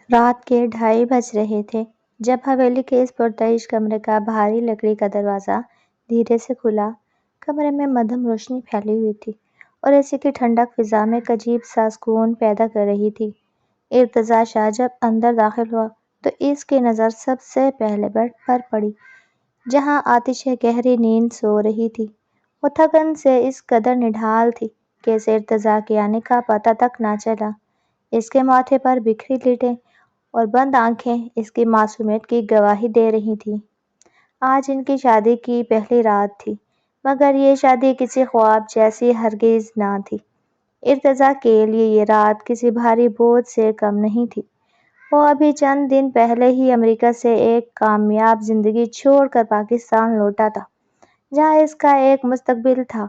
رات کے 2:30 بج رہے تھے جب حویلی کے اس پرتعیش کمرے کا بھاری لکڑی کا دروازہ دھیرے سے کھلا۔ کمرے میں مدھم روشنی پھیلی ہوئی تھی اور اے سی کی ٹھنڈک فضا میں ایک عجیب سا سکون پیدا کر رہی تھی۔ ارتضیٰ شاہ جب اندر داخل ہوا تو اس کی نظر سب سے پہلے بیڈ پر پڑی جہاں آتشیں گہری نیند سو رہی تھی۔ وہ تھکن سے اس قدر نڈھال تھی کہ اسے ارتضیٰ کے آنے کا پتہ تک نہ چلا۔ اس کے ماتھے پر بکھری لٹیں اور بند آنکھیں اس کی معصومیت کی گواہی دے رہی تھیں۔ آج ان کی شادی کی پہلی رات تھی، مگر یہ شادی کسی خواب جیسی ہرگز نہ تھی۔ ارتضیٰ کے لیے یہ رات کسی بھاری بوجھ سے کم نہیں تھی۔ وہ ابھی چند دن پہلے ہی امریکہ سے ایک کامیاب زندگی چھوڑ کر پاکستان لوٹا تھا، جہاں اس کا ایک مستقبل تھا،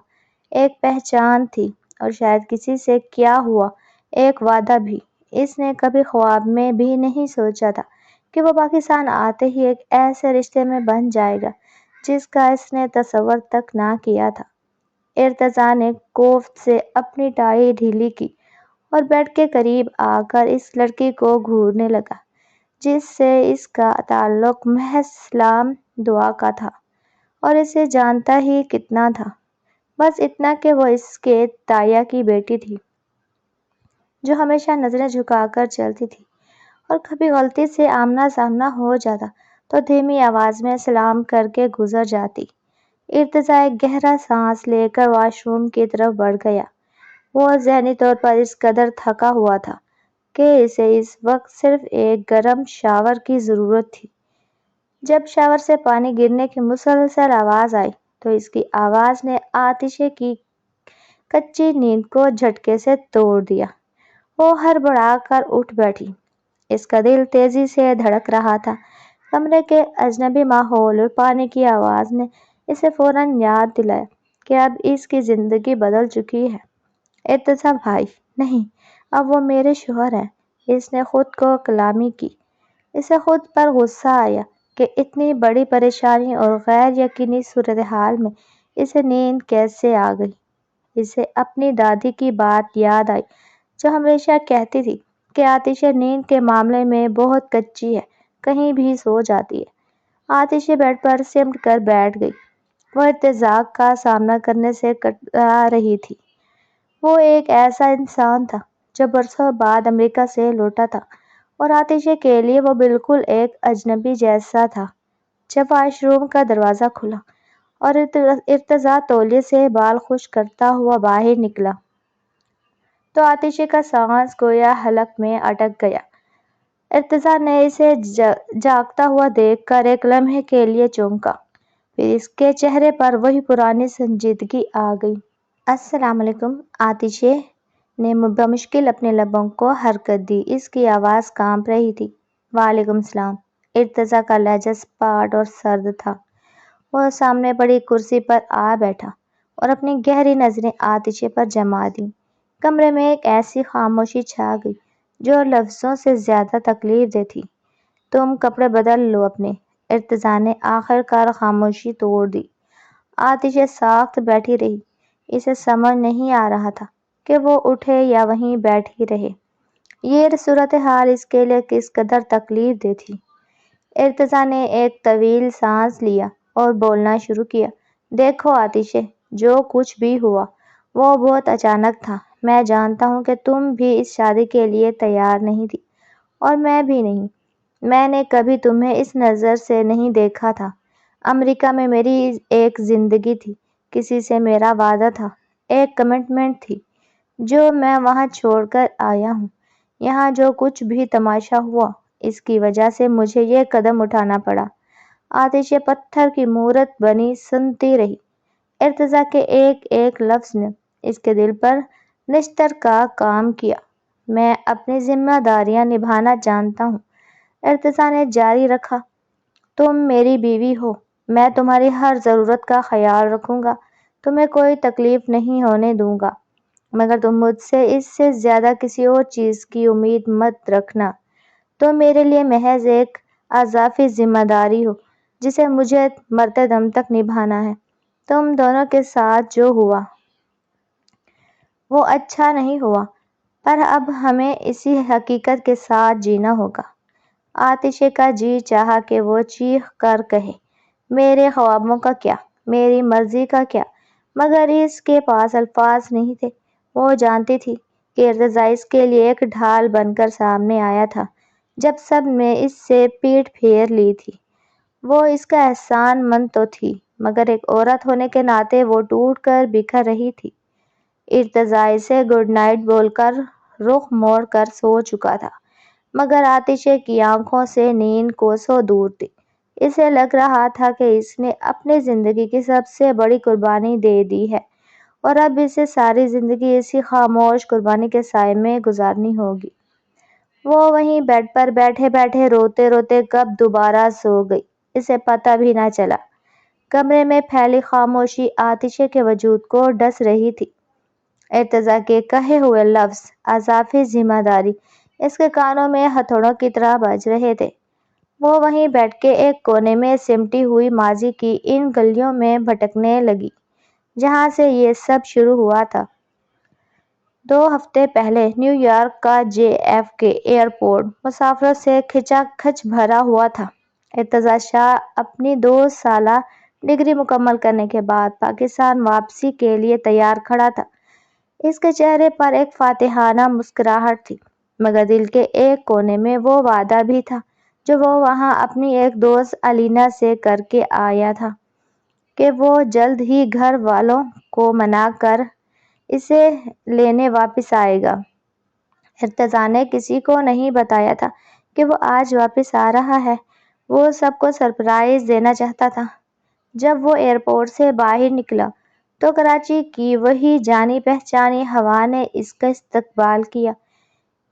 ایک پہچان تھی اور شاید کسی سے کیا ہوا ایک وعدہ بھی۔ اس نے کبھی خواب میں بھی نہیں سوچا تھا کہ وہ پاکستان آتے ہی ایک ایسے رشتے میں بندھ جائے گا جس کا اس نے تصور تک نہ کیا تھا۔ ارتضیٰ نے کوفت سے اپنی ٹائی ڈھیلی کی اور بیڈ کے قریب آ کر اس لڑکی کو گھورنے لگا جس سے اس کا تعلق محض سلام دعا کا تھا اور اسے جانتا ہی کتنا تھا، بس اتنا کہ وہ اس کے تایا کی بیٹی تھی جو ہمیشہ نظریں جھکا کر چلتی تھی اور کبھی غلطی سے آمنا سامنا ہو جاتا تو دھیمی آواز میں سلام کر کے گزر جاتی۔ ارتضیٰ ایک گہرا سانس لے کر واش روم کی طرف بڑھ گیا۔ وہ ذہنی طور پر اس قدر تھکا ہوا تھا کہ اسے اس وقت صرف ایک گرم شاور کی ضرورت تھی۔ جب شاور سے پانی گرنے کی مسلسل آواز آئی تو اس کی آواز نے آتشیں کی کچی نیند کو جھٹکے سے توڑ دیا۔ وہ ہڑبڑا کر اٹھ بیٹھی۔ اس کا دل تیزی سے دھڑک رہا تھا۔ کمرے کے اجنبی ماحول اور پانی کی آواز نے اسے فوراً یاد دلایا کہ اب اس کی زندگی بدل چکی ہے۔ ارتضیٰ بھائی نہیں، اب وہ میرے شوہر ہیں۔ اس نے خود کو کلامی کی۔ اسے خود پر غصہ آیا کہ اتنی بڑی پریشانی اور غیر یقینی صورتحال میں اسے نیند کیسے آ گئی۔ اسے اپنی دادی کی بات یاد آئی جو ہمیشہ کہتی تھی کہ آتشیں نیند کے معاملے میں بہت کچی ہے، کہیں بھی سو جاتی ہے۔ آتشیں بیڈ پر سمٹ کر بیٹھ گئی۔ وہ ارتضیٰ کا سامنا کرنے سے کترا رہی تھی۔ وہ ایک ایسا انسان تھا جو برسوں بعد امریکہ سے لوٹا تھا اور آتشیں کے لیے وہ بالکل ایک اجنبی جیسا تھا۔ جب واش روم کا دروازہ کھلا اور ارتضیٰ تولیے سے بال خشک کرتا ہوا باہر نکلا تو آتشیں کا سانس گویا حلق میں اٹک گیا۔ ارتضیٰ نے اسے جاگتا ہوا دیکھ کر ایک لمحے کے لیے چونکا، پھر اس کے چہرے پر وہی پرانی سنجیدگی آ گئی۔ السلام علیکم۔ آتشیں نے بمشکل اپنے لبوں کو حرکت دی۔ اس کی آواز کانپ رہی تھی۔ وعلیکم السلام۔ ارتضیٰ کا لہجہ سپاٹ اور سرد تھا۔ وہ سامنے پڑی کرسی پر آ بیٹھا اور اپنی گہری نظریں آتشیں پر جما دیں۔ کمرے میں ایک ایسی خاموشی چھا گئی جو لفظوں سے زیادہ تکلیف دہ تھی۔ تم کپڑے بدل لو اپنے۔ ارتضیٰ نے آخر کار خاموشی توڑ دی۔ آتشیں ساکت بیٹھی رہی۔ اسے سمجھ نہیں آ رہا تھا کہ وہ اٹھے یا وہیں بیٹھی رہے۔ یہ صورتحال اس کے لیے کس قدر تکلیف دہ تھی۔ ارتضیٰ نے ایک طویل سانس لیا اور بولنا شروع کیا۔ دیکھو آتشیں، جو کچھ بھی ہوا وہ بہت اچانک تھا۔ میں جانتا ہوں کہ تم بھی اس شادی کے لیے تیار نہیں تھی اور میں بھی نہیں۔ میں نے کبھی تمہیں اس نظر سے نہیں دیکھا تھا۔ امریکہ میں میری ایک زندگی تھی، کسی سے میرا وعدہ تھا، ایک کمٹمنٹ تھی جو میں وہاں چھوڑ کر آیا ہوں۔ یہاں جو کچھ بھی تماشا ہوا اس کی وجہ سے مجھے یہ قدم اٹھانا پڑا۔ آتشیں پتھر کی مورت بنی سنتی رہی۔ ارتضیٰ کے ایک ایک لفظ نے اس کے دل پر نشتر کا کام کیا۔ میں اپنی ذمہ داریاں نبھانا جانتا ہوں، ارتضیٰ نے جاری رکھا۔ تم میری بیوی ہو، میں تمہاری ہر ضرورت کا خیال رکھوں گا، تمہیں کوئی تکلیف نہیں ہونے دوں گا، مگر تم مجھ سے اس سے زیادہ کسی اور چیز کی امید مت رکھنا۔ تم میرے لیے محض ایک اضافی ذمہ داری ہو جسے مجھے مرتے دم تک نبھانا ہے۔ تم دونوں کے ساتھ جو ہوا وہ اچھا نہیں ہوا، پر اب ہمیں اسی حقیقت کے ساتھ جینا ہوگا۔ عاتشہ کا جی چاہا کہ وہ چیخ کر کہے، میرے خوابوں کا کیا، میری مرضی کا کیا، مگر اس کے پاس الفاظ نہیں تھے۔ وہ جانتی تھی کہ ارتضیٰ اس کے لیے ایک ڈھال بن کر سامنے آیا تھا جب سب نے اس سے پیٹ پھیر لی تھی۔ وہ اس کا احسان مند تو تھی، مگر ایک عورت ہونے کے ناطے وہ ٹوٹ کر بکھر رہی تھی۔ ارتضیٰ اسے گڈ نائٹ بول کر رخ موڑ کر سو چکا تھا، مگر عاتشہ کی آنکھوں سے نیند کوسوں دور تھی۔ اسے لگ رہا تھا کہ اس نے اپنی زندگی کی سب سے بڑی قربانی دے دی ہے اور اب اسے ساری زندگی اسی خاموش قربانی کے سائے میں گزارنی ہوگی۔ وہ وہیں بیڈ پر بیٹھے بیٹھے روتے روتے کب دوبارہ سو گئی، اسے پتہ بھی نہ چلا۔ کمرے میں پھیلی خاموشی عاتشہ کے وجود کو ڈس رہی تھی۔ ارتضیٰ کے کہے ہوئے لفظ اضافی ذمہ داری اس کے کانوں میں ہتھوڑوں کی طرح بج رہے تھے۔ وہ وہیں بیٹھ کے ایک کونے میں سمٹی ہوئی ماضی کی ان گلیوں میں بھٹکنے لگی جہاں سے یہ سب شروع ہوا تھا۔ 2 ہفتے پہلے نیو یارک کا JFK ایئرپورٹ مسافروں سے کھچا کھچ بھرا ہوا تھا۔ ارتضیٰ شاہ اپنی 2 سالہ ڈگری مکمل کرنے کے بعد پاکستان واپسی کے لیے تیار کھڑا تھا۔ اس کے چہرے پر ایک فاتحانہ مسکراہٹ تھی، مگر دل کے ایک کونے میں وہ وعدہ بھی تھا جو وہ وہاں اپنی ایک دوست الینا سے کر کے آیا تھا کہ وہ جلد ہی گھر والوں کو منا کر اسے لینے واپس آئے گا۔ ارتضیٰ نے کسی کو نہیں بتایا تھا کہ وہ آج واپس آ رہا ہے۔ وہ سب کو سرپرائز دینا چاہتا تھا۔ جب وہ ایئرپورٹ سے باہر نکلا تو کراچی کی وہی جانی پہچانی ہوا نے اس کا استقبال کیا۔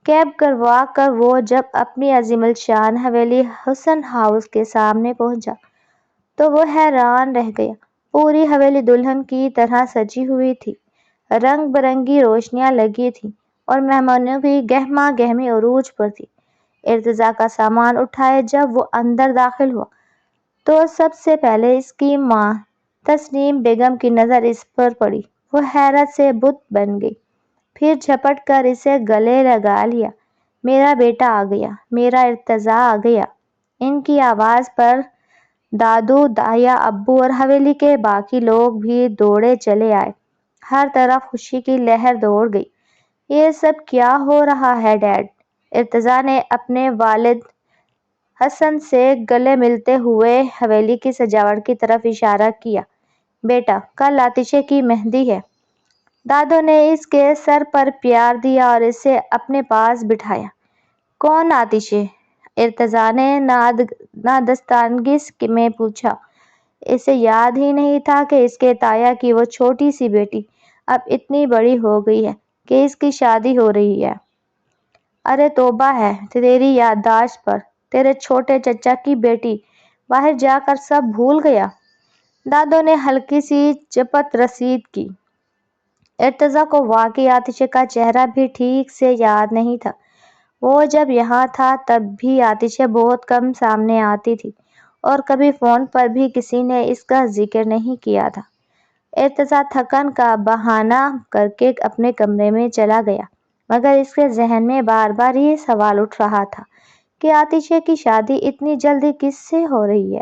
کیب کروا کر وہ جب اپنی عظیم الشان حویلی حسن ہاؤس کے سامنے پہنچا تو وہ حیران رہ گیا۔ پوری حویلی دلہن کی طرح سجی ہوئی تھی، رنگ برنگی روشنیاں لگی تھیں اور مہمانوں کی گہما گہمی عروج پر تھی۔ ارتضیٰ کا سامان اٹھائے جب وہ اندر داخل ہوا تو سب سے پہلے اس کی ماں تسنیم بیگم کی نظر اس پر پڑی۔ وہ حیرت سے بت بن گئی، پھر جھپٹ کر اسے گلے لگا لیا۔ میرا بیٹا آ گیا، میرا ارتضیٰ آ گیا۔ ان کی آواز پر دادو، دایا، ابو اور حویلی کے باقی لوگ بھی دوڑے چلے آئے۔ ہر طرف خوشی کی لہر دوڑ گئی۔ یہ سب کیا ہو رہا ہے ڈیڈ؟ ارتضیٰ نے اپنے والد حسن سے گلے ملتے ہوئے حویلی کی سجاوٹ کی طرف اشارہ کیا۔ بیٹا، کل عاتشہ کی مہندی ہے۔ دادو نے اس کے سر پر پیار دیا اور اسے اپنے پاس بٹھایا۔ کون عاتشہ؟ ارتضیٰ نے نادستانگی میں پوچھا۔ اسے یاد ہی نہیں تھا کہ اس کے تایا کی وہ چھوٹی سی بیٹی اب اتنی بڑی ہو گئی ہے کہ اس کی شادی ہو رہی ہے۔ ارے توبہ ہے تیری یادداشت پر، تیرے چھوٹے چچا کی بیٹی باہر جا کر سب بھول گیا۔ دادو نے ہلکی سی چپت رسید کی۔ ارتضیٰ کو واقعی عاتشہ کا چہرہ بھی ٹھیک سے یاد نہیں تھا۔ وہ جب یہاں تھا تب بھی عاتشہ بہت کم سامنے آتی تھی اور کبھی فون پر بھی کسی نے اس کا ذکر نہیں کیا تھا۔ ارتضیٰ تھکن کا بہانہ کر کے اپنے کمرے میں چلا گیا، مگر اس کے ذہن میں بار بار یہ سوال اٹھ رہا تھا کہ عاتشہ کی شادی اتنی جلدی کس سے ہو رہی ہے؟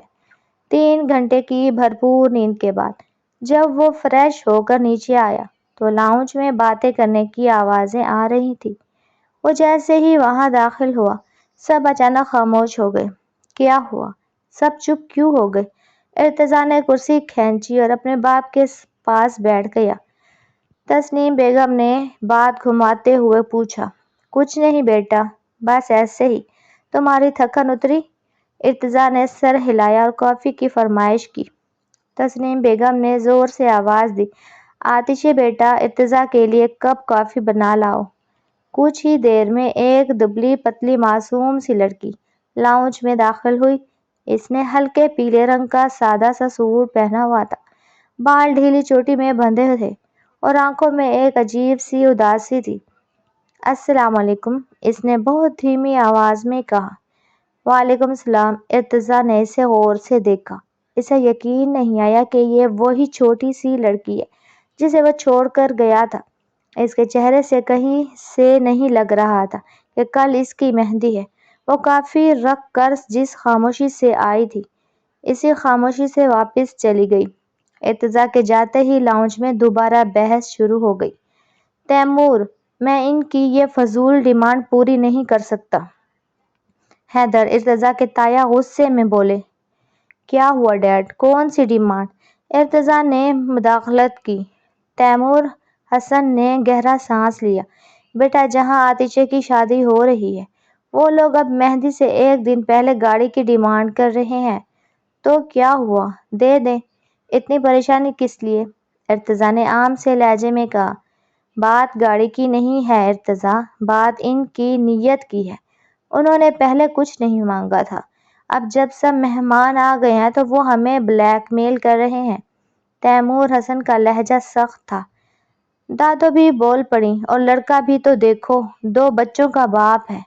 3 گھنٹے کی بھرپور نیند کے بعد جب وہ فریش ہو کر نیچے آیا تو لاؤنج میں باتیں کرنے کی آوازیں آ رہی تھیں۔ وہ جیسے ہی وہاں داخل ہوا سب اچانک خاموش ہو گئے۔ کیا ہوا؟ سب چپ کیوں ہو گئے؟ ارتضیٰ نے کرسی کھینچی اور اپنے باپ کے پاس بیٹھ گیا۔ تسنیم بیگم نے بات گھماتے ہوئے پوچھا۔ کچھ نہیں بیٹا، بس ایسے ہی۔ تمہاری تھکن اتری؟ ارتضیٰ نے سر ہلایا اور کافی کی فرمائش کی۔ تسنیم بیگم نے زور سے آواز دی، عاتشہ بیٹا، ارتضیٰ کے لیے کپ کافی بنا لاؤ۔ کچھ ہی دیر میں ایک دبلی پتلی معصوم سی لڑکی لاؤنج میں داخل ہوئی۔ اس نے ہلکے پیلے رنگ کا سادہ سا سوٹ پہنا ہوا تھا، بال ڈھیلی چوٹی میں بندھے تھے اور آنکھوں میں ایک عجیب سی اداسی تھی۔ السلام علیکم، اس نے بہت دھیمی آواز میں کہا۔ وعلیکم السلام۔ ارتضیٰ نے اسے غور سے دیکھا۔ اسے یقین نہیں آیا کہ یہ وہی چھوٹی سی لڑکی ہے جسے وہ چھوڑ کر گیا تھا۔ اس کے چہرے سے کہیں سے نہیں لگ رہا تھا کہ کل اس کی مہندی ہے۔ وہ کافی رکھ کر جس خاموشی سے آئی تھی اسی خاموشی سے واپس چلی گئی۔ ارتضیٰ کے جاتے ہی لاؤنج میں دوبارہ بحث شروع ہو گئی۔ تیمور، میں ان کی یہ فضول ڈیمانڈ پوری نہیں کر سکتا۔ حیدر، ارتضیٰ کے تایا غصے میں بولے۔ کیا ہوا ڈیڈ؟ کون سی ڈیمانڈ؟ ارتضیٰ نے مداخلت کی۔ تیمور حسن نے گہرا سانس لیا۔ بیٹا، جہاں عاتشہ کی شادی ہو رہی ہے وہ لوگ اب مہندی سے ایک دن پہلے گاڑی کی ڈیمانڈ کر رہے ہیں تو کیا ہوا؟ دے دیں۔ اتنی پریشانی کس لیے؟ ارتضیٰ نے عام سے لہجے میں کہا۔ بات گاڑی کی نہیں ہے ارتضیٰ، بات ان کی نیت کی ہے۔ انہوں نے پہلے کچھ نہیں مانگا تھا، اب جب سب مہمان آ گئے ہیں تو وہ ہمیں بلیک میل کر رہے ہیں۔ تیمور حسن کا لہجہ سخت تھا۔ دادو بھی بول پڑیں، اور لڑکا بھی تو دیکھو، 2 بچوں کا باپ ہے،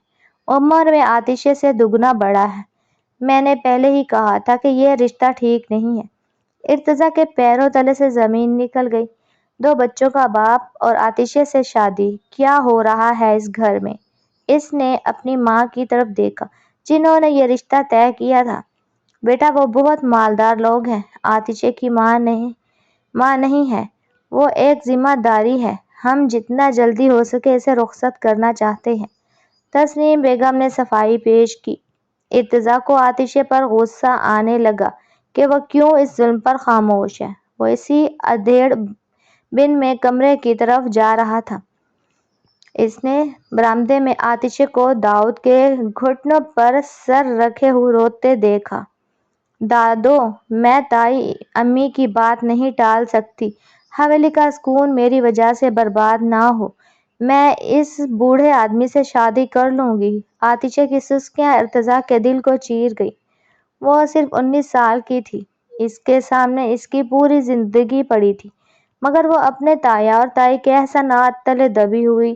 عمر میں عاتشہ سے دگنا بڑا ہے۔ میں نے پہلے ہی کہا تھا کہ یہ رشتہ ٹھیک نہیں ہے۔ ارتضیٰ کے پیروں تلے سے زمین نکل گئی۔ 2 بچوں کا باپ اور عاتشہ سے شادی؟ کیا ہو رہا ہے اس گھر میں؟ اس نے اپنی ماں کی طرف دیکھا جنہوں نے یہ رشتہ طے کیا تھا۔ بیٹا، وہ بہت مالدار لوگ ہیں، عاتشہ کی ماں نہیں ہے، وہ ایک ذمہ داری ہے، ہم جتنا جلدی ہو سکے اسے رخصت کرنا چاہتے ہیں۔ تسنیم بیگم نے صفائی پیش کی۔ ارتضیٰ کو عاتشہ پر غصہ آنے لگا کہ وہ کیوں اس ظلم پر خاموش ہے۔ وہ اسی ادھیڑ بن میں کمرے کی طرف جا رہا تھا۔ اس نے برآمدے میں عاتشہ کو داؤد کے گھٹنوں پر سر رکھے روتے دیکھا۔ دادو، میں تائی امی کی بات نہیں ٹال سکتی، حویلی کا سکون میری وجہ سے برباد نہ ہو۔ میں اس بوڑھے آدمی سے شادی کر لوں گی۔ عاتشہ کی سسکیاں ارتضیٰ کے دل کو چیر گئی۔ وہ صرف 19 سال کی تھی، اس کے سامنے اس کی پوری زندگی پڑی تھی، مگر وہ اپنے تایا اور تائی کے احسانات تلے دبی ہوئی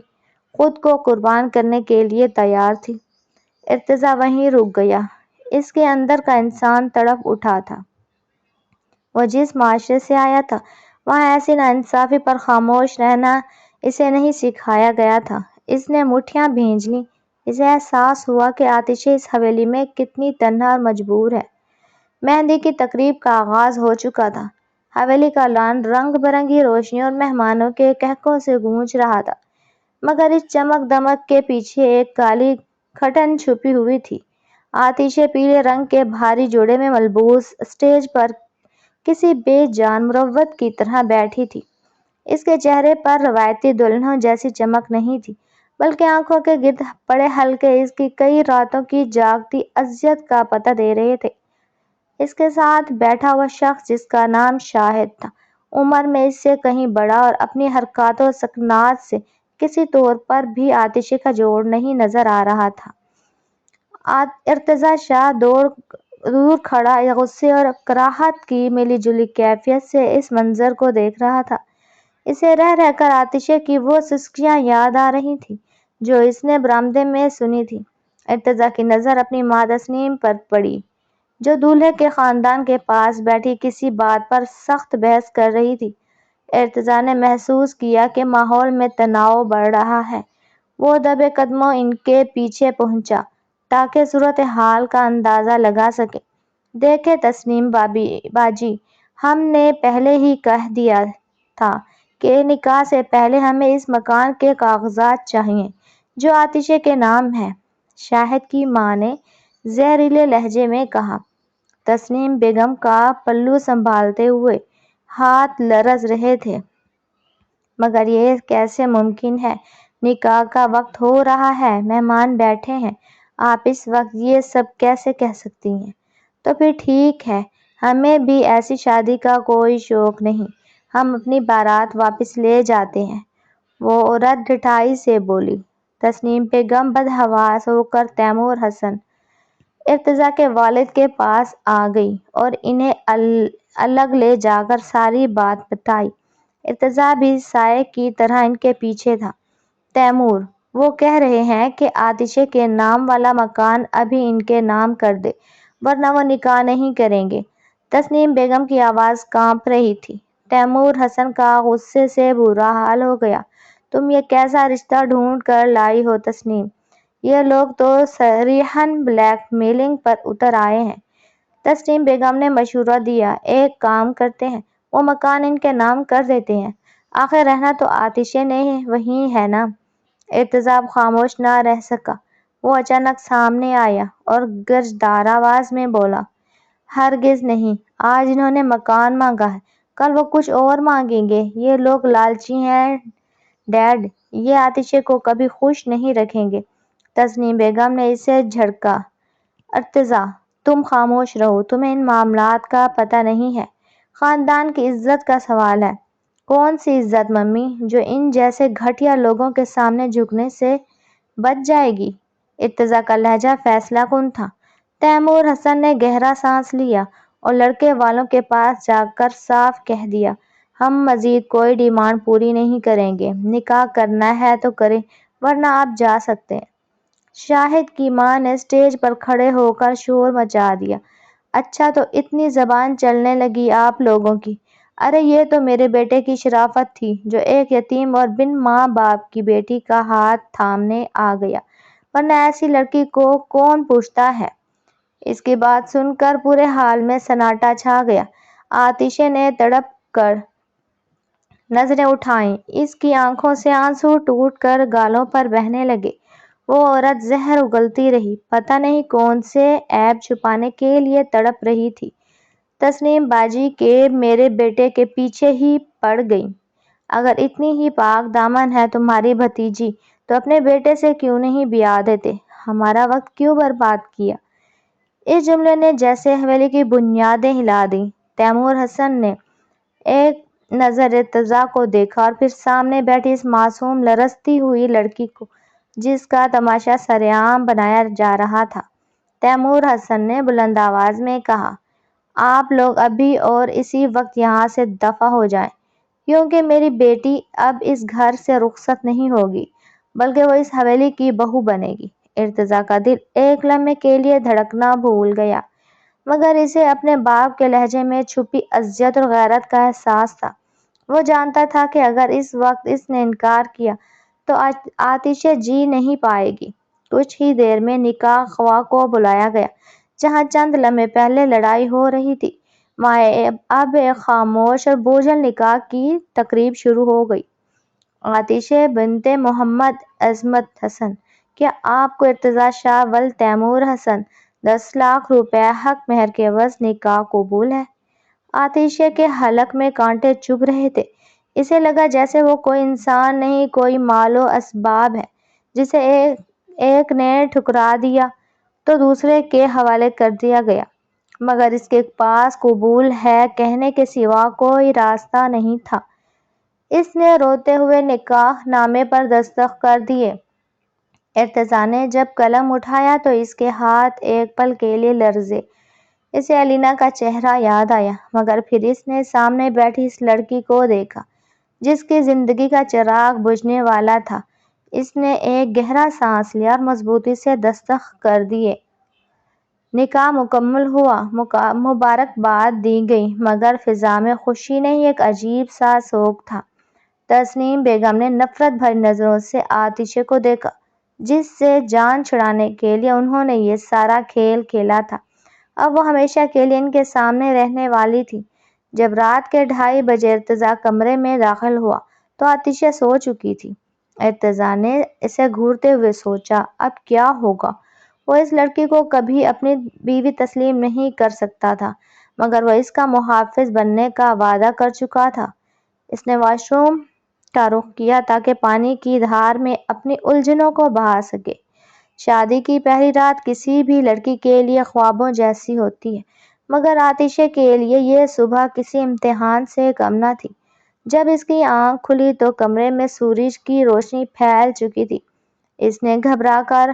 خود کو قربان کرنے کے لیے تیار تھی۔ ارتضیٰ وہیں رک گیا۔ اس کے اندر کا انسان تڑپ اٹھا تھا۔ وہ جس معاشرے سے آیا تھا وہاں ایسی ناانصافی پر خاموش رہنا اسے نہیں سکھایا گیا تھا۔ اس نے مٹھیاں بھیج لیں۔ اسے احساس ہوا کہ عاتشہ اس حویلی میں کتنی تنہا اور مجبور ہے۔ مہندی کی تقریب کا آغاز ہو چکا تھا۔ حویلی کا لان رنگ برنگی روشنیوں اور مہمانوں کے قہقہوں سے گونج رہا تھا، مگر اس چمک دمک کے پیچھے ایک کالی گھٹن چھپی ہوئی تھی۔ عاتشہ پیلے رنگ کے بھاری جوڑے میں ملبوس اسٹیج پر کسی بے جان مروت کی طرح بیٹھی تھی۔ اس کے چہرے پر روایتی دلہنوں جیسی چمک نہیں تھی، بلکہ آنکھوں کے گرد پڑے حلقے اس کی کئی راتوں کی جاگتی اذیت کا پتہ دے رہے تھے۔ اس کے ساتھ بیٹھا ہوا شخص جس کا نام شاہد تھا، عمر میں اس سے کہیں بڑا اور اپنی حرکات و سکنات سے کسی طور پر بھی عاتشہ کا جوڑ نہیں نظر آ رہا تھا۔ ارتضیٰ شاہ دور کھڑا غصے اور کراہت کی ملی جلی کیفیت سے اس منظر کو دیکھ رہا تھا۔ اسے رہ رہ کر عاتشہ کی وہ سسکیاں یاد آ رہی تھیں جو اس نے برآمدے میں سنی تھیں۔ ارتضیٰ کی نظر اپنی ماں تسنیم پر پڑی جو دولہے کے خاندان کے پاس بیٹھی کسی بات پر سخت بحث کر رہی تھی۔ ارتضیٰ نے محسوس کیا کہ ماحول میں تناؤ بڑھ رہا ہے۔ وہ دبے قدموں ان کے پیچھے پہنچا تاکہ صورتحال کا اندازہ لگا سکے۔ دیکھیں تسنیم باجی، ہم نے پہلے ہی کہہ دیا تھا کہ نکاح سے پہلے ہمیں اس مکان کے کاغذات چاہئیں جو عاتشہ کے نام ہیں، شاہد کی ماں نے زہریلے لہجے میں کہا۔ تسنیم بیگم کا پلو سنبھالتے ہوئے ہاتھ لرز رہے تھے۔ مگر یہ کیسے ممکن ہے؟ نکاح کا وقت ہو رہا ہے، مہمان بیٹھے ہیں، آپ اس وقت یہ سب کیسے کہہ سکتی ہیں؟ تو پھر ٹھیک ہے، ہمیں بھی ایسی شادی کا کوئی شوق نہیں، ہم اپنی بارات واپس لے جاتے ہیں، وہ رت ڈٹھائی سے بولی۔ تسنیم بیگم بدحواس ہو کر تیمور حسن ارتضیٰ کے والد کے پاس آ گئی اور انہیں الگ لے جا کر ساری بات بتائی۔ ارتضیٰ بھی سائے کی طرح ان کے پیچھے تھا۔ تیمور، وہ کہہ رہے ہیں کہ عاتشہ کے نام والا مکان ابھی ان کے نام کر دے ورنہ وہ نکاح نہیں کریں گے۔ تسنیم بیگم کی آواز کانپ رہی تھی۔ تیمور حسن کا غصے سے برا حال ہو گیا۔ تم یہ کیسا رشتہ ڈھونڈ کر لائی ہو تسنیم؟ یہ لوگ تو صریحاً بلیک میلنگ پر اتر آئے ہیں۔ تسنیم بیگم نے مشورہ دیا، ایک کام کرتے ہیں، وہ مکان ان کے نام کر دیتے ہیں، آخر رہنا تو آتشیں نے وہیں ہے نا۔ ارتضیٰ خاموش نہ رہ سکا، وہ اچانک سامنے آیا اور گرجدار آواز میں بولا، ہرگز نہیں، آج انہوں نے مکان مانگا ہے، کل وہ کچھ اور مانگیں گے۔ یہ لوگ لالچی ہیں ڈیڈ، یہ آتشیں کو کبھی خوش نہیں رکھیں گے۔ تسنیم بیگم نے اسے جھڑکا، ارتضیٰ تم خاموش رہو، تمہیں ان معاملات کا پتہ نہیں ہے، خاندان کی عزت کا سوال ہے۔ کون سی عزت ممی، جو ان جیسے گھٹیا لوگوں کے سامنے جھکنے سے بچ جائے گی؟ ارتضیٰ کا لہجہ فیصلہ کن تھا۔ تیمور حسن نے گہرا سانس لیا اور لڑکے والوں کے پاس جا کر صاف کہہ دیا، ہم مزید کوئی ڈیمانڈ پوری نہیں کریں گے، نکاح کرنا ہے تو کریں ورنہ آپ جا سکتے ہیں۔ شاہد کی ماں نے اسٹیج پر کھڑے ہو کر شور مچا دیا، اچھا تو اتنی زبان چلنے لگی آپ لوگوں کی؟ ارے یہ تو میرے بیٹے کی شرافت تھی جو ایک یتیم اور بن ماں باپ کی بیٹی کا ہاتھ تھامنے آ گیا، ورنہ ایسی لڑکی کو کون پوچھتا ہے؟ اس کی بات سن کر پورے ہال میں سناٹا چھا گیا۔ آتشیں نے تڑپ کر نظریں اٹھائیں، اس کی آنکھوں سے آنسو ٹوٹ کر گالوں پر بہنے لگے۔ وہ عورت زہر اگلتی رہی، پتہ نہیں کون سے عیب چھپانے کے لیے تڑپ رہی تھی۔ تسنیم باجی کے میرے بیٹے کے پیچھے ہی پڑ گئی، اگر اتنی ہی پاک دامن ہے تمہاری بھتیجی تو اپنے بیٹے سے کیوں نہیں بیاہ دیتے، ہمارا وقت کیوں برباد کیا؟ اس جملے نے جیسے حویلی کی بنیادیں ہلا دیں۔ تیمور حسن نے ایک نظر ارتضیٰ کو دیکھا اور پھر سامنے بیٹھی اس معصوم لرزتی ہوئی لڑکی کو جس کا تماشا سرعام بنایا جا رہا تھا۔ تیمور حسن نے بلند آواز میں کہا، آپ لوگ ابھی اور اسی وقت یہاں سے دفع ہو جائیں، کیونکہ میری بیٹی اب اس گھر سے رخصت نہیں ہوگی بلکہ وہ اس حویلی کی بہو بنے گی۔ ارتضیٰ کا دل ایک لمحے کے لیے دھڑکنا بھول گیا، مگر اسے اپنے باپ کے لہجے میں چھپی اذیت اور غیرت کا احساس تھا۔ وہ جانتا تھا کہ اگر اس وقت اس نے انکار کیا تو آتشیں جی نہیں پائے گی۔ کچھ ہی دیر میں نکاح خواہ کو بلایا گیا۔ جہاں چند لمحے پہلے لڑائی ہو رہی تھی، وہاں اب ایک خاموش اور بوجھل نکاح کی تقریب شروع ہو گئی۔ آتشیں بنت محمد عصمت حسن، کیا آپ کو ارتضیٰ شاہ ول تیمور حسن 10 لاکھ روپے حق مہر کے عوض نکاح قبول ہے؟ آتشیں کے حلق میں کانٹے چبھ رہے تھے، اسے لگا جیسے وہ کوئی انسان نہیں، کوئی مال و اسباب ہے جسے ایک نے ٹھکرا دیا تو دوسرے کے حوالے کر دیا گیا، مگر اس کے پاس قبول ہے کہنے کے سوا کوئی راستہ نہیں تھا۔ اس نے روتے ہوئے نکاح نامے پر دستخط کر دیے۔ ارتضیٰ نے جب قلم اٹھایا تو اس کے ہاتھ ایک پل کے لیے لرزے۔ اسے علینا کا چہرہ یاد آیا، مگر پھر اس نے سامنے بیٹھی اس لڑکی کو دیکھا جس کی زندگی کا چراغ بجھنے والا تھا۔ اس نے ایک گہرا سانس لیا اور مضبوطی سے دستخط کر دیے۔ نکاح مکمل ہوا، مبارکباد دی گئی، مگر فضا میں خوشی نہیں، ایک عجیب سا سوگ تھا۔ تسنیم بیگم نے نفرت بھری نظروں سے آتشیں کو دیکھا جس سے جان چھڑانے کے لیے انہوں نے یہ سارا کھیل کھیلا تھا، اب وہ ہمیشہ کے لیے ان کے سامنے رہنے والی تھی۔ جب رات کے 2:30 بجے ارتضیٰ کمرے میں داخل ہوا تو آتشیں سو چکی تھی۔ ارتضیٰ نے اسے گھورتے ہوئے سوچا، اب کیا ہوگا؟ وہ اس لڑکی کو کبھی اپنی بیوی تسلیم نہیں کر سکتا تھا، مگر وہ اس کا محافظ بننے کا وعدہ کر چکا تھا۔ اس نے واش روم کا رخ کیا تاکہ پانی کی دھار میں اپنی الجھنوں کو بہا سکے۔ شادی کی پہلی رات کسی بھی لڑکی کے لیے خوابوں جیسی ہوتی ہے، مگر آتشیں کے لیے یہ صبح کسی امتحان سے کم نہ تھی۔ جب اس کی آنکھ کھلی تو کمرے میں سورج کی روشنی پھیل چکی تھی۔ اس نے گھبرا کر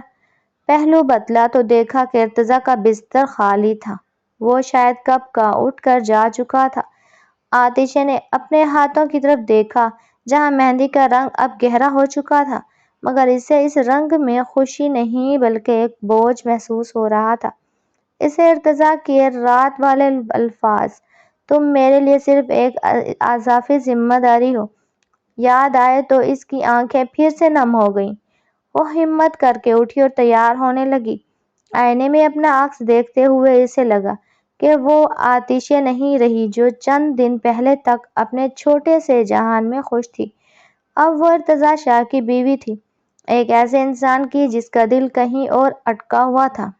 پہلو بدلا تو دیکھا کہ ارتضیٰ کا بستر خالی تھا، وہ شاید کب کا اٹھ کر جا چکا تھا۔ آتشیں نے اپنے ہاتھوں کی طرف دیکھا جہاں مہندی کا رنگ اب گہرا ہو چکا تھا، مگر اسے اس رنگ میں خوشی نہیں بلکہ ایک بوجھ محسوس ہو رہا تھا۔ اسے ارتضیٰ کے رات والے الفاظ، تم میرے لیے صرف ایک اضافی ذمہ داری ہو، یاد آئے تو اس کی آنکھیں پھر سے نم ہو گئیں۔ وہ ہمت کر کے اٹھی اور تیار ہونے لگی۔ آئینے میں اپنا عکس دیکھتے ہوئے اسے لگا کہ وہ آتشیں نہیں رہی جو چند دن پہلے تک اپنے چھوٹے سے جہان میں خوش تھی۔ اب وہ ارتضیٰ شاہ کی بیوی تھی، ایک ایسے انسان کی جس کا دل کہیں اور اٹکا ہوا تھا۔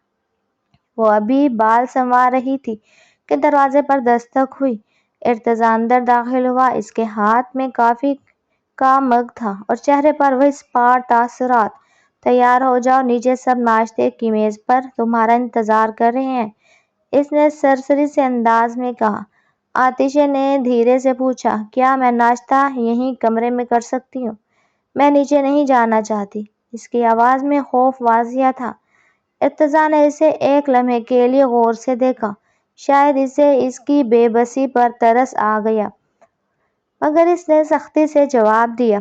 وہ ابھی بال سنوار رہی تھی کہ دروازے پر دستک ہوئی۔ ارتضیٰ اندر داخل ہوا۔ اس کے ہاتھ میں کافی کا مگ تھا اور چہرے پر وہ اسپاٹ تاثرات۔ تیار ہو جاؤ، نیچے سب ناشتے کی میز پر تمہارا انتظار کر رہے ہیں، اس نے سرسری سے انداز میں کہا۔ آتشیں نے دھیرے سے پوچھا، کیا میں ناشتہ یہیں کمرے میں کر سکتی ہوں؟ میں نیچے نہیں جانا چاہتی۔ اس کی آواز میں خوف واضح تھا۔ ارتضیٰ نے اسے ایک لمحے کے لیے غور سے دیکھا۔ شاید اسے اس کی بے بسی پر ترس آ گیا، مگر اس نے سختی سے جواب دیا،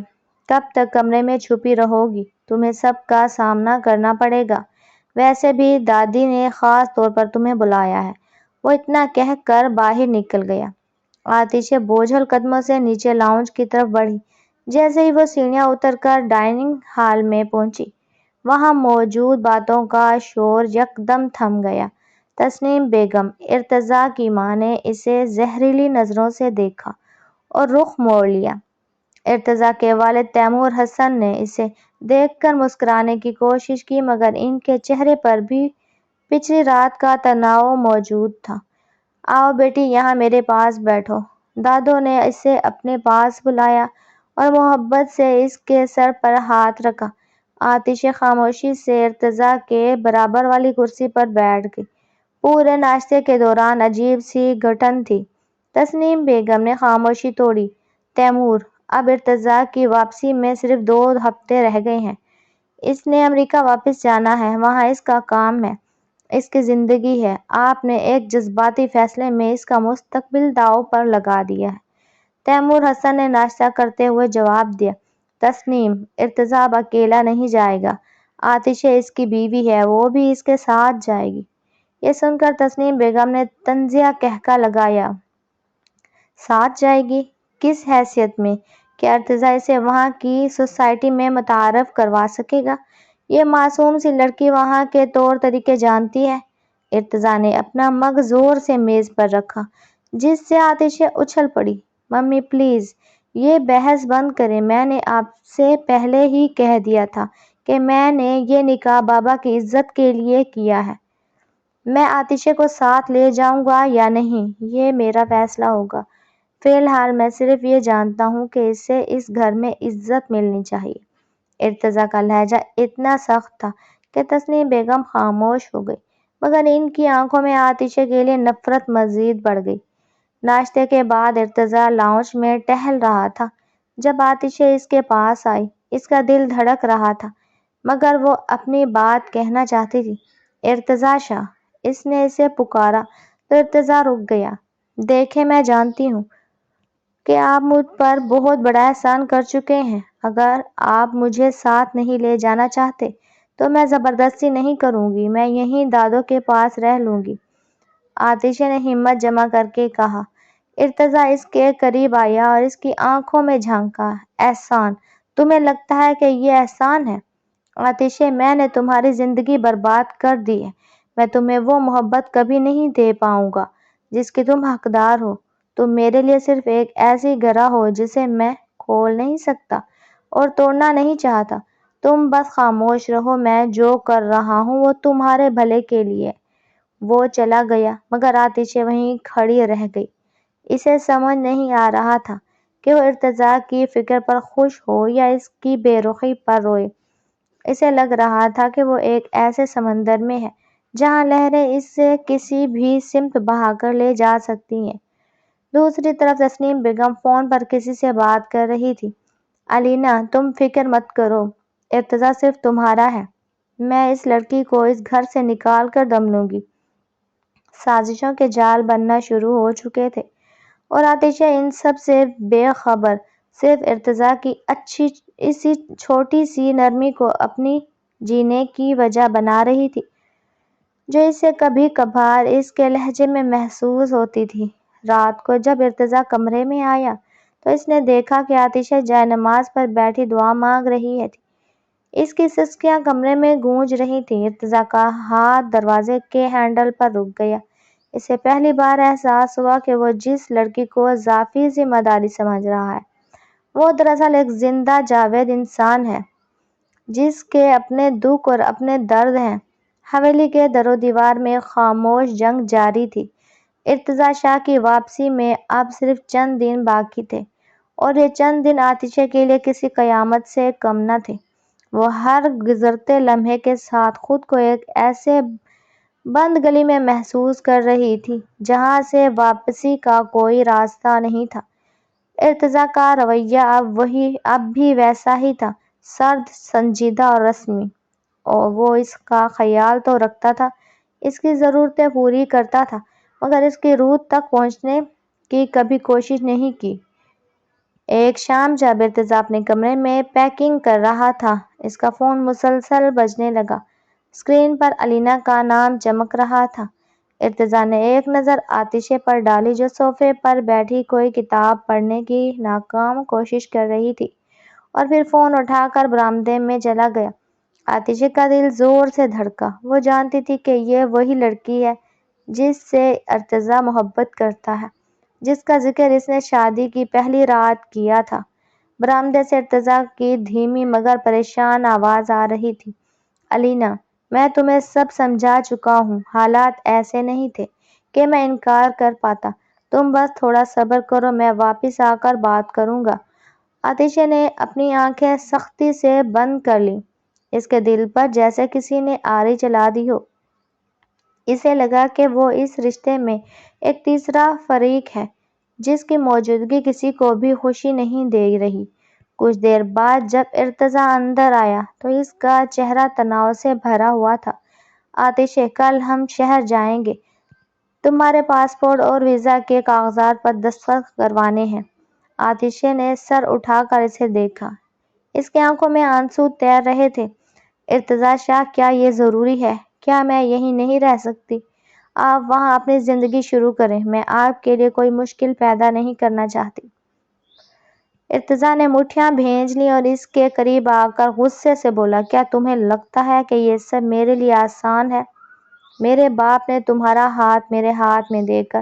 کب تک کمرے میں چھپی رہو گی؟ تمہیں سب کا سامنا کرنا پڑے گا۔ ویسے بھی دادی نے خاص طور پر تمہیں بلایا ہے۔ وہ اتنا کہہ کر باہر نکل گیا۔ آتشیں بوجھل قدموں سے نیچے لاؤنج کی طرف بڑھی۔ جیسے ہی وہ سیڑھیاں اتر کر ڈائننگ ہال میں پہنچی، وہاں موجود باتوں کا شور یکدم تھم گیا۔ تسنیم بیگم، ارتضیٰ کی ماں نے اسے زہریلی نظروں سے دیکھا اور رخ موڑ لیا۔ ارتضیٰ کے والد تیمور حسن نے اسے دیکھ کر مسکرانے کی کوشش کی، مگر ان کے چہرے پر بھی پچھلی رات کا تناؤ موجود تھا۔ آؤ بیٹی، یہاں میرے پاس بیٹھو۔ دادو نے اسے اپنے پاس بلایا اور محبت سے اس کے سر پر ہاتھ رکھا۔ آتشیں خاموشی سے ارتضیٰ کے برابر والی کرسی پر بیٹھ گئی۔ پورے ناشتے کے دوران عجیب سی گھٹن تھی۔ تسنیم بیگم نے خاموشی توڑی۔ تیمور، اب ارتضیٰ کی واپسی میں صرف 2 ہفتے رہ گئے ہیں۔ اس نے امریکہ واپس جانا ہے، وہاں اس کا کام ہے، اس کی زندگی ہے۔ آپ نے ایک جذباتی فیصلے میں اس کا مستقبل داؤ پر لگا دیا ہے۔ تیمور حسن نے ناشتہ کرتے ہوئے جواب دیا۔ تسنیم، ارتضیٰ اب اکیلا نہیں جائے گا۔ آتشیں اس کی بیوی ہے، وہ بھی اس کے ساتھ جائے گی۔ یہ سن کر تسنیم بیگم نے طنزیہ قہقہ لگایا۔ ساتھ جائے گی؟ کس حیثیت میں؟ کیا ارتضیٰ اسے وہاں کی سوسائٹی میں متعارف کروا سکے گا؟ یہ معصوم سی لڑکی وہاں کے طور طریقے جانتی ہے؟ ارتضیٰ نے اپنا مگ زور سے میز پر رکھا، جس سے آتشیں اچھل پڑی۔ ممی پلیز، یہ بحث بند کریں۔ میں نے آپ سے پہلے ہی کہہ دیا تھا کہ میں نے یہ نکاح بابا کی عزت کے لیے کیا ہے۔ میں آتشیں کو ساتھ لے جاؤں گا یا نہیں، یہ میرا فیصلہ ہوگا۔ فی الحال میں صرف یہ جانتا ہوں کہ اسے اس گھر میں عزت ملنی چاہیے۔ ارتضیٰ کا لہجہ اتنا سخت تھا کہ تسنیم بیگم خاموش ہو گئی، مگر ان کی آنکھوں میں آتشیں کے لیے نفرت مزید بڑھ گئی۔ ناشتے کے بعد ارتضیٰ لاؤنج میں ٹہل رہا تھا جب آتشیں اس کے پاس آئی۔ اس کا دل دھڑک رہا تھا، مگر وہ اپنی بات کہنا چاہتی تھی۔ ارتضیٰ شاہ، اس نے اسے پکارا تو ارتضیٰ رک گیا۔ دیکھیں، میں جانتی ہوں کہ آپ مجھ پر بہت بڑا احسان کر چکے ہیں۔ اگر آپ مجھے ساتھ نہیں لے جانا چاہتے تو میں زبردستی نہیں کروں گی، میں یہیں دادو کے پاس رہ لوں گی۔ آتشیں نے ہمت جمع کر کے کہا۔ ارتضیٰ اس کے قریب آیا اور اس کی آنکھوں میں جھانکا۔ احسان؟ تمہیں لگتا ہے کہ یہ احسان ہے؟ آتشیں، میں نے تمہاری زندگی برباد کر دی ہے۔ میں تمہیں وہ محبت کبھی نہیں دے پاؤں گا جس کی تم حقدار ہو۔ تم میرے لیے صرف ایک ایسی گرہ ہو جسے میں کھول نہیں سکتا اور توڑنا نہیں چاہتا۔ تم بس خاموش رہو، میں جو کر رہا ہوں وہ تمہارے بھلے کے لیے۔ وہ چلا گیا، مگر آتشیں وہیں کھڑی رہ گئی۔ اسے سمجھ نہیں آ رہا تھا کہ وہ ارتضیٰ کی فکر پر خوش ہو یا اس کی بے رخی پر روئے۔ اسے لگ رہا تھا کہ وہ ایک ایسے سمندر میں ہے جہاں لہریں اسے کسی بھی سمت بہا کر لے جا سکتی ہیں۔ دوسری طرف تسنیم بیگم فون پر کسی سے بات کر رہی تھی۔ علینا، تم فکر مت کرو، ارتضیٰ صرف تمہارا ہے۔ میں اس لڑکی کو اس گھر سے نکال کر دم لوں گی۔ سازشوں کے جال بننا شروع ہو چکے تھے اور آتشیں ان سب سے بے خبر صرف ارتضیٰ کی اسی چھوٹی سی نرمی کو اپنی جینے کی وجہ بنا رہی تھی، جو اسے کبھی کبھار اس کے لہجے میں محسوس ہوتی تھی۔ رات کو جب ارتضیٰ کمرے میں آیا تو اس نے دیکھا کہ عاتشہ جائے نماز پر بیٹھی دعا مانگ رہی تھی۔ اس کی سسکیاں کمرے میں گونج رہی تھیں۔ ارتضیٰ کا ہاتھ دروازے کے ہینڈل پر رک گیا۔ اسے پہلی بار احساس ہوا کہ وہ جس لڑکی کو اضافی ذمہ داری سمجھ رہا ہے وہ دراصل ایک زندہ جاوید انسان ہے جس کے اپنے دکھ اور اپنے درد ہیں۔ حویلی کے در و دیوار میں خاموش جنگ جاری تھی۔ ارتضیٰ شاہ کی واپسی میں اب صرف چند دن باقی تھے اور یہ چند دن عاتشہ کے لیے کسی قیامت سے کم نہ تھے۔ وہ ہر گزرتے لمحے کے ساتھ خود کو ایک ایسے بند گلی میں محسوس کر رہی تھی جہاں سے واپسی کا کوئی راستہ نہیں تھا۔ ارتضیٰ کا رویہ اب بھی ویسا ہی تھا، سرد، سنجیدہ اور رسمی، اور وہ اس کا خیال تو رکھتا تھا، اس کی ضرورتیں پوری کرتا تھا، مگر اس کی روح تک پہنچنے کی کبھی کوشش نہیں کی۔ ایک شام جب ارتضیٰ اپنے کمرے میں پیکنگ کر رہا تھا، اس کا فون مسلسل بجنے لگا۔ اسکرین پر علینا کا نام چمک رہا تھا۔ ارتضیٰ نے ایک نظر عاتشہ پر ڈالی جو صوفے پر بیٹھی کوئی کتاب پڑھنے کی ناکام کوشش کر رہی تھی، اور پھر فون اٹھا کر برآمدے میں چلا گیا۔ عاتشہ کا دل زور سے دھڑکا۔ وہ جانتی تھی کہ یہ وہی لڑکی ہے جس سے ارتضیٰ محبت کرتا ہے، جس کا ذکر اس نے شادی کی پہلی رات کیا تھا۔ برآمدے سے ارتضیٰ کی دھیمی مگر پریشان آواز آ رہی تھی، علینا، میں تمہیں سب سمجھا چکا ہوں، حالات ایسے نہیں تھے کہ میں انکار کر پاتا، تم بس تھوڑا صبر کرو، میں واپس آ کر بات کروں گا۔ عاتشہ نے اپنی آنکھیں سختی سے بند کر لیں۔ اس کے دل پر جیسے کسی نے آری چلا دی ہو۔ اسے لگا کہ وہ اس رشتے میں ایک تیسرا فریق ہے جس کی موجودگی کسی کو بھی خوشی نہیں دے رہی۔ کچھ دیر بعد جب ارتضیٰ اندر آیا تو اس کا چہرہ تناؤ سے بھرا ہوا تھا۔ عاتشہ، کل ہم شہر جائیں گے، تمہارے پاسپورٹ اور ویزا کے کاغذات پر دستخط کروانے ہیں۔ عاتشہ نے سر اٹھا کر اسے دیکھا۔ اس کی آنکھوں میں آنسو تیر رہے تھے۔ ارتضیٰ شاہ، کیا یہ ضروری ہے؟ کیا میں یہیں نہیں رہ سکتی؟ آپ وہاں اپنی زندگی شروع کریں، میں آپ کے لیے کوئی مشکل پیدا نہیں کرنا چاہتی۔ ارتضیٰ نے مٹھیاں بھینج لیں اور اس کے قریب آ کر غصے سے بولا، کیا تمہیں لگتا ہے کہ یہ سب میرے لیے آسان ہے؟ میرے باپ نے تمہارا ہاتھ میرے ہاتھ میں دے کر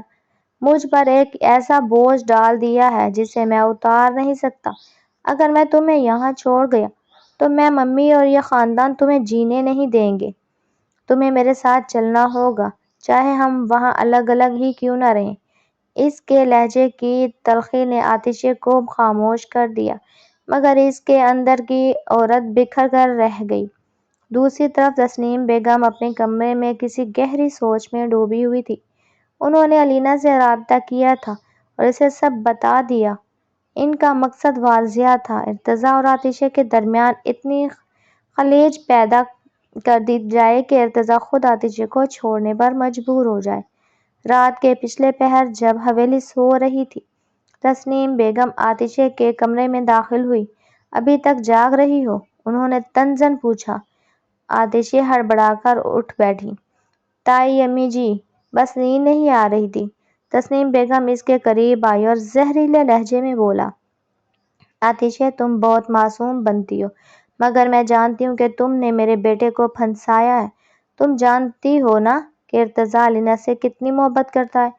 مجھ پر ایک ایسا بوجھ ڈال دیا ہے جسے میں اتار نہیں سکتا۔ اگر میں تمہیں یہاں چھوڑ گیا تو میں ممی اور یہ خاندان تمہیں جینے نہیں دیں گے۔ تمہیں میرے ساتھ چلنا ہوگا، چاہے ہم وہاں الگ الگ ہی کیوں نہ رہیں۔ اس کے لہجے کی تلخی نے عاتشہ کو خاموش کر دیا، مگر اس کے اندر کی عورت بکھر کر رہ گئی۔ دوسری طرف تسنیم بیگم اپنے کمرے میں کسی گہری سوچ میں ڈوبی ہوئی تھی۔ انہوں نے علینا سے رابطہ کیا تھا اور اسے سب بتا دیا۔ ان کا مقصد واضح تھا، ارتضیٰ اور عاتشہ کے درمیان اتنی خلیج پیدا کر دی جائے کہ ارتضیٰ خود عاتشہ کو چھوڑنے پر مجبور ہو جائے۔ رات کے پچھلے پہر جب حویلی سو رہی تھی، تسنیم بیگم عاتشہ کے کمرے میں داخل ہوئی۔ ابھی تک جاگ رہی ہو؟ انہوں نے طنزاً پوچھا۔ عاتشہ ہڑبڑا کر اٹھ بیٹھی۔ تائی امی جی، بس نیند نہیں آ رہی تھی۔ تسنیم بیگم اس کے قریب آئی اور زہریلے لہجے میں بولا، عاتشہ، تم بہت معصوم بنتی ہو، مگر میں جانتی ہوں کہ تم نے میرے بیٹے کو پھنسایا ہے۔ تم جانتی ہو نا کہ ارتضیٰ علینا سے کتنی محبت کرتا ہے؟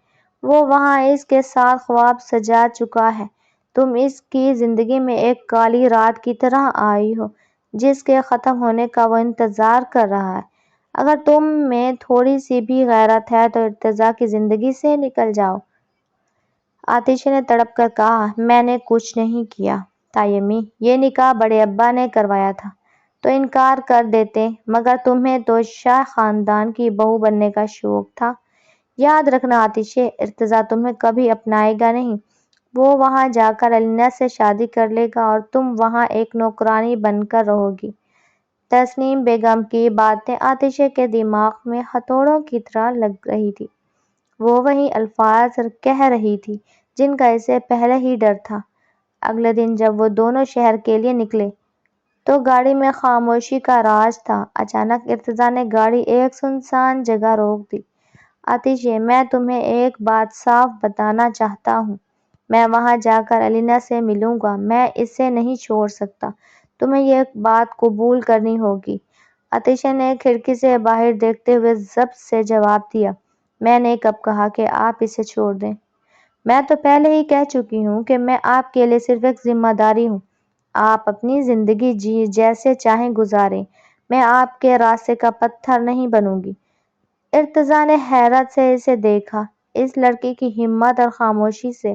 وہ وہاں اس کے ساتھ خواب سجا چکا ہے۔ تم اس کی زندگی میں ایک کالی رات کی طرح آئی ہو جس کے ختم ہونے کا وہ انتظار کر رہا ہے۔ اگر تم میں تھوڑی سی بھی غیرت ہے تو ارتضیٰ کی زندگی سے نکل جاؤ۔ عاتشہ نے تڑپ کر کہا، میں نے کچھ نہیں کیا تائی امی، یہ نکاح بڑے ابا نے کروایا تھا تو انکار کر دیتے، مگر تمہیں تو شاہ خاندان کی بہو بننے کا شوق تھا۔ یاد رکھنا عاتشہ، ارتضیٰ تمہیں کبھی اپنائے گا نہیں، وہ وہاں جا کر علینا سے شادی کر لے گا اور تم وہاں ایک نوکرانی بن کر رہو گی۔ تسنیم بیگم کی باتیں عاتشہ کے دماغ میں ہتھوڑوں کی طرح لگ رہی تھی۔ وہ وہی الفاظ کہہ رہی تھی جن کا اسے پہلے ہی ڈر تھا۔ اگلے دن جب وہ دونوں شہر کے لیے نکلے تو گاڑی میں خاموشی کا راج تھا۔ اچانک ارتضیٰ نے گاڑی ایک سنسان جگہ روک دی۔ عاتشہ، میں تمہیں ایک بات صاف بتانا چاہتا ہوں۔ میں وہاں جا کر الینا سے ملوں گا، میں اسے نہیں چھوڑ سکتا، تمہیں یہ بات قبول کرنی ہوگی۔ عطیشہ نے کھڑکی سے باہر دیکھتے ہوئے ضبط سے جواب دیا، میں نے کب کہا کہ آپ اسے چھوڑ دیں؟ میں تو پہلے ہی کہہ چکی ہوں کہ میں آپ کے لیے صرف ایک ذمہ داری ہوں۔ آپ اپنی زندگی جیسے چاہیں گزاریں، میں آپ کے راستے کا پتھر نہیں بنوں گی۔ ارتضیٰ نے حیرت سے اسے دیکھا۔ اس لڑکی کی ہمت اور خاموشی سے